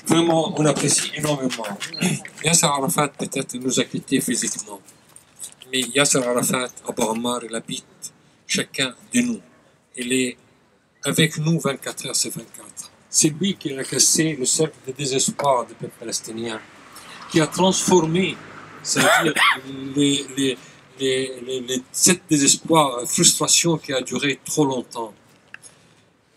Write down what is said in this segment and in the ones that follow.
Vraiment, on apprécie énormément. Yasser Arafat peut-être nous a quittés physiquement, mais Yasser Arafat, Abu Ammar, il habite chacun de nous. Il est avec nous 24 heures sur 24. C'est lui qui a cassé le cercle de désespoir du peuple palestinien, qui a transformé, c'est-à-dire cette désespoir, frustration qui a duré trop longtemps.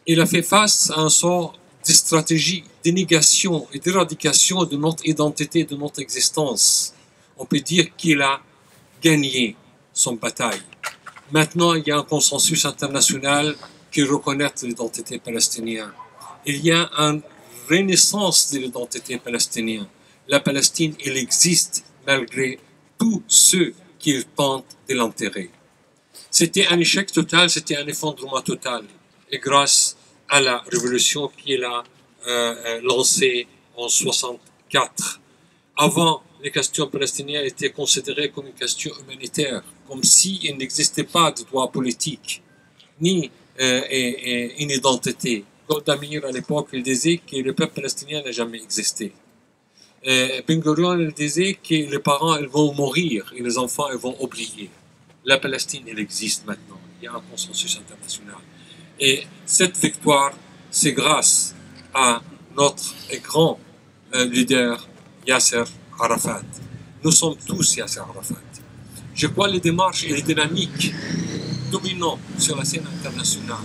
Il a fait face à un sort de stratégie de négation et d'éradication de notre identité, de notre existence. On peut dire qu'il a gagné son bataille. Maintenant, il y a un consensus international qui reconnaît l'identité palestinienne. Il y a une renaissance de l'identité palestinienne. La Palestine, elle existe malgré tous ceux qui tentent de l'enterrer. C'était un échec total, c'était un effondrement total. Et grâce à la révolution qu'il a lancée en 1964. Avant, les questions palestiniennes étaient considérées comme une question humanitaire, comme s'il n'existait pas de droit politique, ni une identité. Golda Meir, à l'époque, il disait que le peuple palestinien n'a jamais existé. Ben Gurion, il disait que les parents ils vont mourir et les enfants ils vont oublier. La Palestine, elle existe maintenant. Il y a un consensus international. Et cette victoire, c'est grâce à notre grand leader Yasser Arafat. Nous sommes tous Yasser Arafat. Je crois que les démarches et les dynamiques dominantes sur la scène internationale.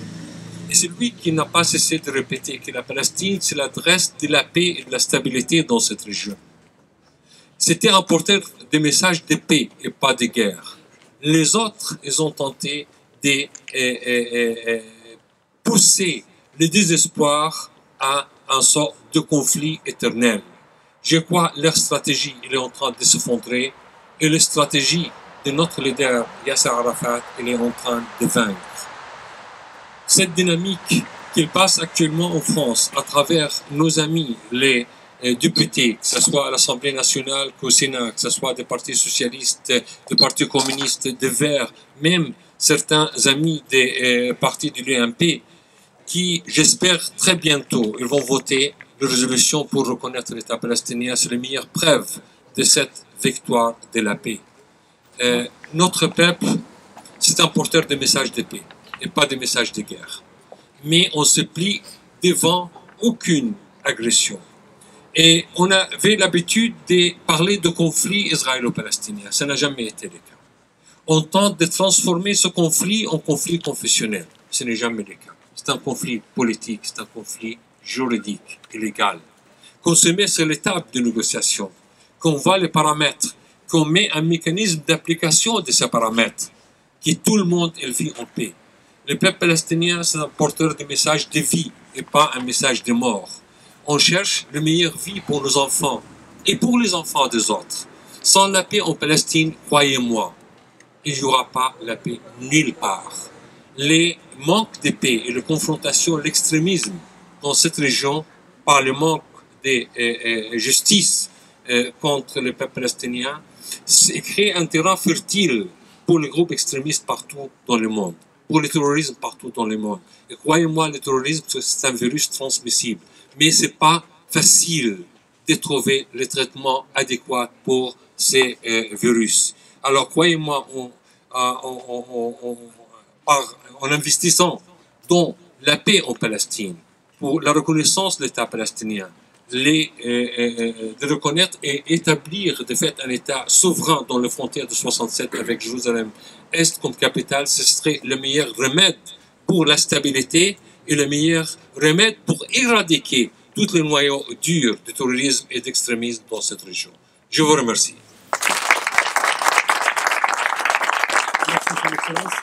Et c'est lui qui n'a pas cessé de répéter que la Palestine, c'est l'adresse de la paix et de la stabilité dans cette région. C'était un porteur de messages de paix et pas de guerre. Les autres, ils ont tenté de pousser le désespoir à un sort de conflit éternel. Je crois que leur stratégie elle est en train de s'effondrer et la stratégie de notre leader Yasser Arafat elle est en train de vaincre. Cette dynamique qu'il passe actuellement en France à travers nos amis, les députés, que ce soit à l'Assemblée nationale qu'au Sénat, que ce soit des partis socialistes, des partis communistes, des Verts, même certains amis des partis de l'UMP, qui, j'espère, très bientôt, ils vont voter la résolution pour reconnaître l'État palestinien. C'est la meilleure preuve de cette victoire de la paix. Notre peuple, c'est un porteur de messages de paix et pas de messages de guerre. Mais on se plie devant aucune agression. Et on avait l'habitude de parler de conflit israélo-palestinien. Ça n'a jamais été le cas. On tente de transformer ce conflit en conflit confessionnel. Ce n'est jamais le cas. C'est un conflit politique, c'est un conflit juridique et légal. Qu'on se met sur l'étape de négociation, qu'on voit les paramètres, qu'on met un mécanisme d'application de ces paramètres, que tout le monde vit en paix. Le peuple palestinien, c'est un porteur de message de vie et pas un message de mort. On cherche la meilleure vie pour nos enfants et pour les enfants des autres. Sans la paix en Palestine, croyez-moi, il n'y aura pas la paix nulle part. Les manques de paix et la confrontation, l'extrémisme dans cette région par le manque de justice contre le peuple palestinien, crée un terrain fertile pour les groupes extrémistes partout dans le monde, pour le terrorisme partout dans le monde. Et croyez-moi, le terrorisme, c'est un virus transmissible. Mais ce n'est pas facile de trouver le traitement adéquat pour ces virus. Alors, croyez-moi, en investissant dans la paix en Palestine, pour la reconnaissance de l'État palestinien, de reconnaître et établir de fait un État souverain dans les frontières de 67 avec Jérusalem-Est comme capitale, ce serait le meilleur remède pour la stabilité et le meilleur remède pour éradiquer tous les noyaux durs de terrorisme et d'extrémisme dans cette région. Je vous remercie. Merci, Son Excellence.